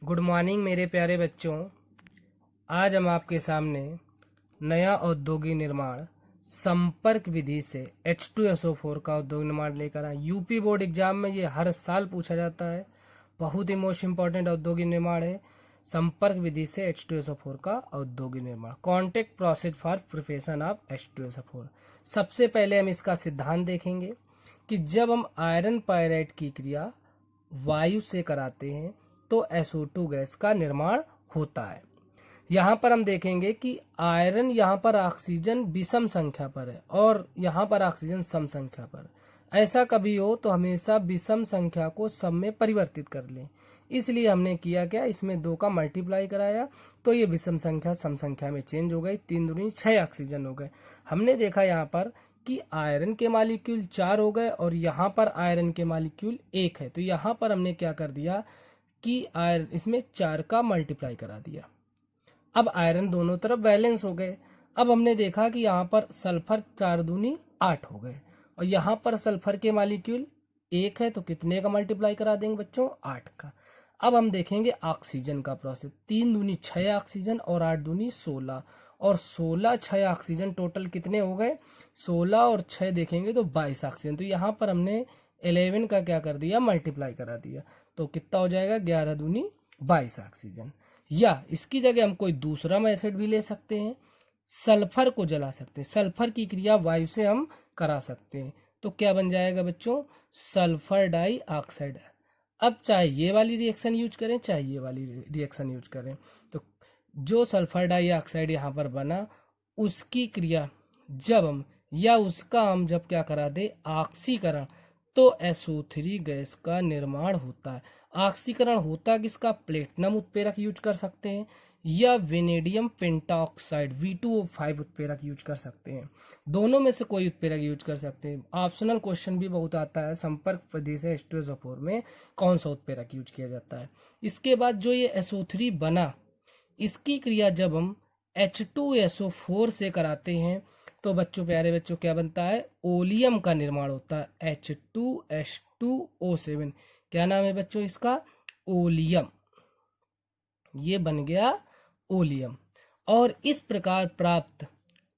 Good morning मेरे प्यारे बच्चों। आज हम आपके सामने नया औद्योगिक निर्माण संपर्क विधि से H2SO4 का औद्योगिक निर्माण लेकर आए। यूपी बोर्ड एग्जाम में ये हर साल पूछा जाता है। बहुत ही मोस्ट इंपॉर्टेंट औद्योगिक निर्माण है। संपर्क विधि से H2SO4 का औद्योगिक निर्माण, contact process for preparation of H2SO4। सबसे पहले हम इसका सिद्धांत देखेंगे कि जब हम आयरन पायराइड की क्रिया वायु से कराते हैं तो SO2 गैस का निर्माण होता है। यहाँ पर हम देखेंगे कि आयरन यहाँ पर ऑक्सीजन विषम संख्या पर है और यहाँ पर ऑक्सीजन सम संख्या पर। ऐसा कभी हो तो हमेशा विषम संख्या को सम में परिवर्तित कर लें। इसलिए हमने किया क्या, इसमें 2 का मल्टीप्लाई कराया तो ये विषम संख्या सम संख्या में चेंज हो गई। 3 दूनी 6 ऑक्सीजन हो गए। हमने देखा यहाँ पर कि आयरन के मालिक्यूल 4 हो गए और यहाँ पर आयरन के मालिक्यूल 1 है। तो यहाँ पर हमने क्या कर दिया कि आयरन इसमें 4 का मल्टीप्लाई करा दिया। अब आयरन दोनों तरफ बैलेंस हो गए। अब हमने देखा कि यहाँ पर सल्फर 4 दूनी 8 हो गए और यहाँ पर सल्फर के मालिक्यूल 1 है तो कितने का मल्टीप्लाई करा देंगे बच्चों, 8 का। अब हम देखेंगे ऑक्सीजन का प्रोसेस। 3 दूनी 6 ऑक्सीजन और 8 दूनी 16 और 16 6 ऑक्सीजन टोटल कितने हो गए, 16 और 6 देखेंगे तो 22 ऑक्सीजन। तो यहाँ पर हमने 11 का क्या कर दिया, मल्टीप्लाई करा दिया। तो कितना हो जाएगा, 11 दूनी 22 ऑक्सीजन। या इसकी जगह हम कोई दूसरा मेथड भी ले सकते हैं, सल्फर को जला सकते हैं। सल्फर की क्रिया वायु से हम करा सकते हैं। तो क्या बन जाएगा बच्चों, सल्फर डाइऑक्साइड। अब चाहे ये वाली रिएक्शन यूज करें चाहे ये वाली रिएक्शन यूज करें, तो जो सल्फर डाइऑक्साइड यहाँ पर बना उसकी क्रिया जब हम या उसका हम जब क्या करा दे, ऑक्सीकरण, तो SO3 गैस का निर्माण होता है। ऑक्सीकरण होता किसका, प्लेटिनम उत्प्रेरक यूज कर सकते हैं या वेनेडियम पेंटाऑक्साइड V2O5 उत्प्रेरक यूज कर सकते हैं। दोनों में से कोई उत्प्रेरक यूज कर सकते हैं। ऑप्शनल क्वेश्चन भी बहुत आता है, संपर्क विधि से H2SO4 में कौन सा उत्प्रेरक यूज किया जाता है। इसके बाद जो ये SO3 बना, इसकी क्रिया जब हम H2SO4 से कराते हैं तो बच्चों, प्यारे बच्चों, क्या बनता है, ओलियम का निर्माण होता है, H2H2O7। क्या नाम है बच्चों इसका, ओलियम। ये बन गया ओलियम। और इस प्रकार प्राप्त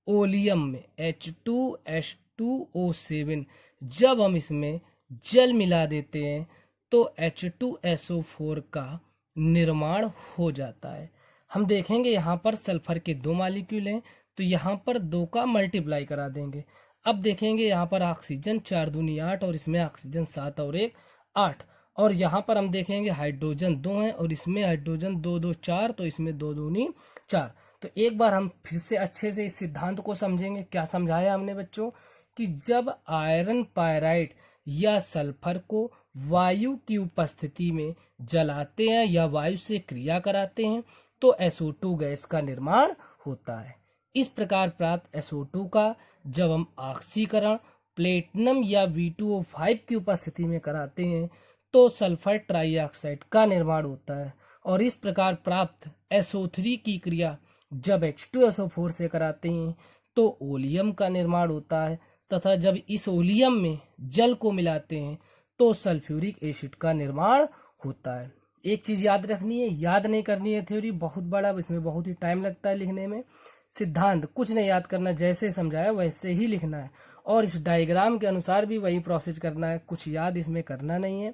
ओलियम में H2H2O7 जब हम इसमें जल मिला देते हैं तो H2SO4 का निर्माण हो जाता है। हम देखेंगे यहाँ पर सल्फर के 2 मॉलिक्यूल हैं तो यहाँ पर 2 का मल्टीप्लाई करा देंगे। अब देखेंगे यहाँ पर ऑक्सीजन 4 दूनी 8 और इसमें ऑक्सीजन 7 और 1 8। और यहाँ पर हम देखेंगे हाइड्रोजन 2 है और इसमें हाइड्रोजन 2 2 4, तो इसमें 2 दूनी 4। तो एक बार हम फिर से अच्छे से इस सिद्धांत को समझेंगे। क्या समझाया हमने बच्चों, कि जब आयरन पायराइड या सल्फर को वायु की उपस्थिति में जलाते हैं या वायु से क्रिया कराते हैं तो SO2 गैस का निर्माण होता है। इस प्रकार प्राप्त SO2 का जब हम ऑक्सीकरण प्लेटिनम या V2O5 की उपस्थिति में कराते हैं तो सल्फर ट्राइऑक्साइड का निर्माण होता है। और इस प्रकार प्राप्त SO3 की क्रिया जब H2SO4 से कराते हैं तो ओलियम का निर्माण होता है, तथा जब इस ओलियम में जल को मिलाते हैं तो सल्फ्यूरिक एसिड का निर्माण होता है। एक चीज याद रखनी है, याद नहीं करनी है थ्योरी, बहुत बड़ा, इसमें बहुत ही टाइम लगता है लिखने में। सिद्धांत कुछ नहीं याद करना, जैसे समझाया वैसे ही लिखना है और इस डायग्राम के अनुसार भी वही प्रोसेस करना है। कुछ याद इसमें करना नहीं है।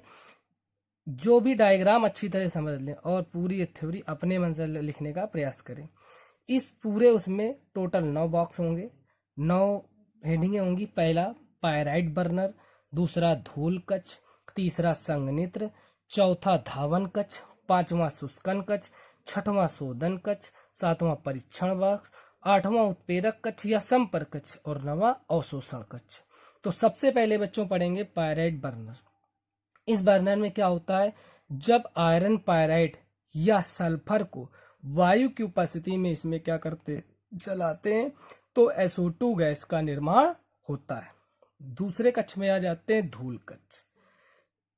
जो भी डायग्राम अच्छी तरह समझ लें और पूरी थ्योरी अपने मन से लिखने का प्रयास करें। इस पूरे उसमें टोटल 9 बॉक्स होंगे, 9 हेडिंगें होंगी। पहला पायराइड बर्नर, दूसरा धूल कक्ष, तीसरा संघनित्र, चौथा धावन कक्ष, 5वां शुष्कन कक्ष, 6वां शोधन कक्ष, 7वां परीक्षण बॉक्स, 8वां उत्प्रेरक कक्ष या संपर्क कक्ष और 9वां अवशोषण कक्ष। तो सबसे पहले बच्चों पढ़ेंगे पायराइड बर्नर। इस बर्नर में क्या होता है, जब आयरन पायराइड या सल्फर को वायु की उपस्थिति में इसमें क्या करते, जलाते हैं तो SO2 गैस का निर्माण होता है। दूसरे कक्ष में आ जाते हैं धूल कक्ष।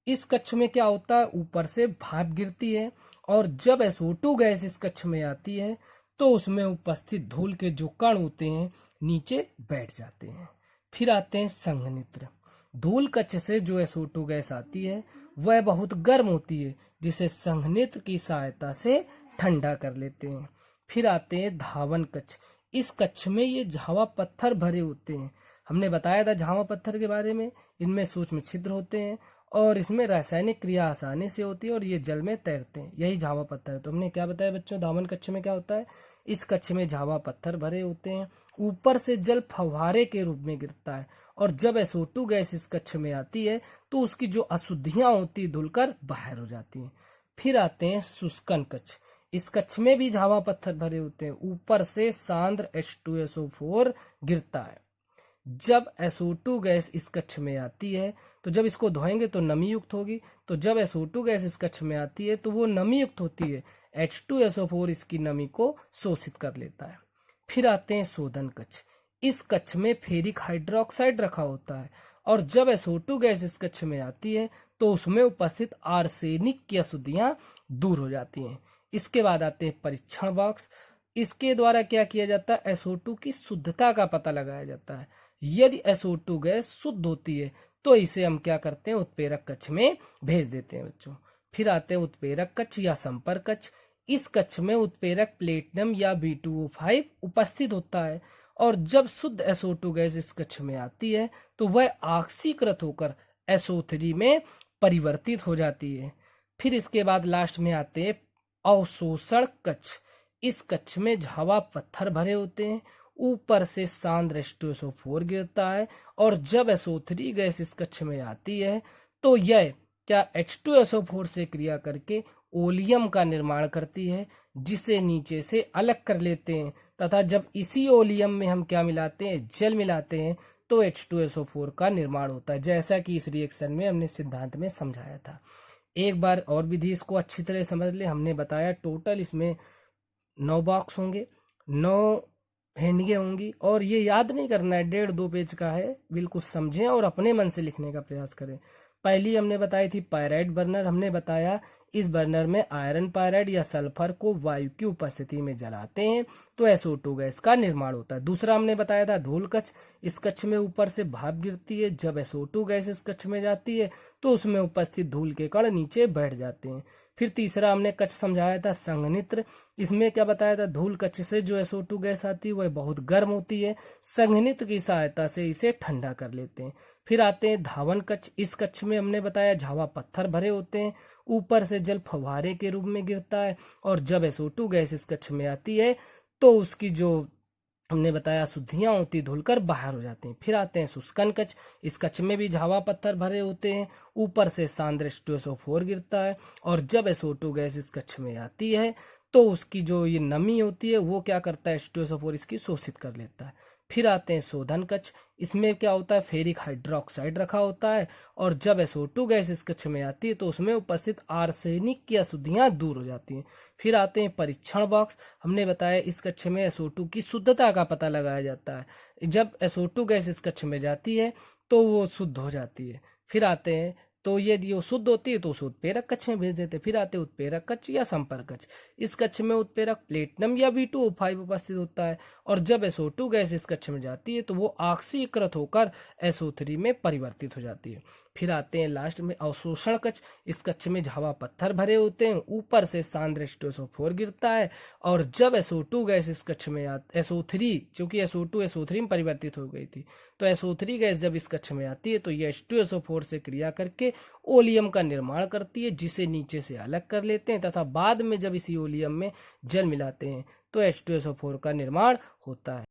इस कक्ष में क्या होता है, ऊपर से भाप गिरती है और जब SO2 गैस इस कक्ष में आती है तो उसमें उपस्थित धूल के जो कण होते हैं नीचे बैठ जाते हैं। फिर आते हैं संघनित्र। धूल कक्ष से जो SO2 गैस आती है वह बहुत गर्म होती है, जिसे संघनित्र की सहायता से ठंडा कर लेते हैं। फिर आते हैं धावन कक्ष। इस कक्ष में ये झावा पत्थर भरे होते हैं। हमने बताया था झावा पत्थर के बारे में, इनमें सूक्ष्म छिद्र होते हैं और इसमें रासायनिक क्रिया आसानी से होती है और ये जल में तैरते हैं, यही झावा पत्थर है। तो हमने क्या बताया बच्चों, धावन कक्ष में क्या होता है, इस कक्ष में झावा पत्थर भरे होते हैं, ऊपर से जल फव्वारे के रूप में गिरता है और जब SO2 गैस इस कक्ष में आती है तो उसकी जो अशुद्धियां होती है धुलकर बाहर हो जाती हैं। फिर आते हैं शुष्कन कक्ष। इस कक्ष में भी झावा पत्थर भरे होते हैं, ऊपर से सांद्र H2SO4 गिरता है। जब SO2 गैस इस कक्ष में आती है तो जब इसको धोएंगे तो नमी युक्त होगी, तो जब SO2 गैस इस कक्ष में आती है तो वो नमी युक्त होती है, H2SO4 इसकी नमी को शोषित कर लेता है। फिर आते हैं शोधन कक्ष। इस कक्ष में फेरिक हाइड्रोक्साइड रखा होता है और जब SO2 गैस इस कक्ष में आती है तो उसमें उपस्थित आर्सेनिक की अशुद्धियां दूर हो जाती हैं। इसके बाद आते हैं परीक्षण बॉक्स। इसके द्वारा क्या किया जाता है, SO2 की शुद्धता का पता लगाया जाता है। यदि SO2 गैस शुद्ध होती है तो इसे हम क्या करते हैं, उत्प्रेरक कक्ष में भेज देते हैं बच्चों। फिर आते हैं उत्प्रेरक कक्ष या संपर्क कक्ष। इस कक्ष में उत्प्रेरक प्लेटिनम या B2O5 उपस्थित होता है और जब शुद्ध SO2 गैस इस कक्ष में आती है तो वह ऑक्सीकृत होकर SO3 में परिवर्तित हो जाती है। फिर इसके बाद लास्ट में आते हैं अवशोषण कक्ष। इस कक्ष में झावा पत्थर भरे होते हैं, ऊपर से सांद्र H2SO4 गिरता है और जब SO3 गैस इस कक्ष में आती है तो यह क्या H2SO4 से क्रिया करके ओलियम का निर्माण करती है, जिसे नीचे से अलग कर लेते हैं तथा जब इसी ओलियम में हम क्या मिलाते हैं, जल मिलाते हैं तो H2SO4 का निर्माण होता है, जैसा कि इस रिएक्शन में हमने सिद्धांत में समझाया था। एक बार और विधि इसको अच्छी तरह समझ ले। हमने बताया टोटल इसमें 9 बॉक्स होंगे, 9 हेंडियाँ होंगी और ये याद नहीं करना है, 1.5-2 पेज का है, बिल्कुल समझें और अपने मन से लिखने का प्रयास करें। पहली हमने बताई थी पायराइड बर्नर। हमने बताया इस बर्नर में आयरन पायराइड या सल्फर को वायु की उपस्थिति में जलाते हैं तो SO2 गैस का निर्माण होता है। दूसरा हमने बताया था धूल कक्ष। इस कक्ष में ऊपर से भाप गिरती है, जब SO2 गैस इस कक्ष में जाती है तो उसमें उपस्थित धूल के कण नीचे बैठ जाते हैं। फिर तीसरा हमने कक्ष समझाया था संघनित्र। इसमें क्या बताया था, धूल कक्ष से जो SO2 गैस आती है वह बहुत गर्म होती है, संघनित्र की सहायता से इसे ठंडा कर लेते हैं। फिर आते हैं धावन कक्ष। इस कक्ष में हमने बताया झावा पत्थर भरे होते हैं, ऊपर से जल फव्वारे के रूप में गिरता है और जब SO2 गैस इस कक्ष में आती है तो उसकी जो हमने बताया शुद्धियां होती धुलकर बाहर हो जाती हैं। फिर आते हैं शुष्कन कक्ष। इस कक्ष में भी झावा पत्थर भरे होते हैं, ऊपर से सांद्र H2SO4 गिरता है और जब SO2 गैस इस कक्ष में आती है तो उसकी जो ये नमी होती है वो क्या करता है, H2SO4 इसकी शोषित कर लेता है। फिर आते हैं शोधन कक्ष। इसमें क्या होता है, फेरिक हाइड्रोक्साइड रखा होता है और जब SO2 गैस इस कक्ष में आती है तो उसमें उपस्थित आर्सेनिक की अशुद्धियां दूर हो जाती हैं। फिर आते हैं परीक्षण बॉक्स। हमने बताया इस कक्ष में SO2 की शुद्धता का पता लगाया जाता है। जब SO2 गैस इस कक्ष में जाती है तो वो शुद्ध हो जाती है। फिर आते हैं तो यदि वो शुद्ध होती है तो उसे उत्प्रेरक कक्ष में भेज देते हैं। फिर आते उत्प्रेरक कक्ष या संपर्क कक्ष। इस कक्ष में उत्प्रेरक प्लेटिनम या B2O5 उपस्थित होता है और जब SO2 गैस इस कक्ष में जाती है तो वो ऑक्सीकृत होकर SO3 में परिवर्तित हो जाती है। फिर आते हैं लास्ट में अवशोषण कक्ष। इस कक्ष में झावा पत्थर भरे होते हैं, ऊपर से सांद्र H2SO4 गिरता है और जब SO2 गैस इस कक्ष में SO3, क्योंकि SO2 SO3 में परिवर्तित हो गई थी, तो SO3 गैस जब इस कक्ष में आती है तो ये H2SO4 से क्रिया करके ओलियम का निर्माण करती है, जिसे नीचे से अलग कर लेते हैं तथा बाद में जब इसी ओलियम में जल मिलाते हैं तो H2SO4 का निर्माण होता है।